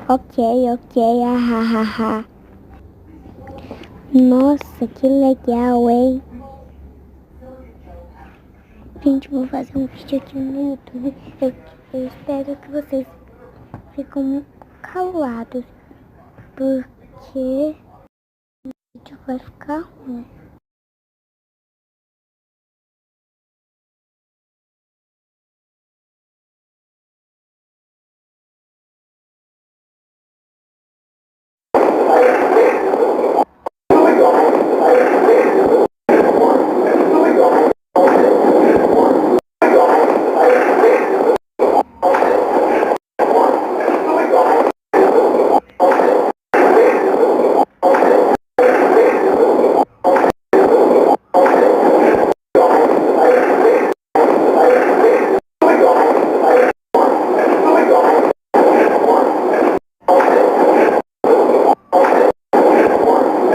Ok, ahahaha. Nossa, que legal, hein? Gente, vou fazer um vídeo aqui no YouTube. Eu espero que vocês fiquem calados, porque o vídeo vai ficar ruim.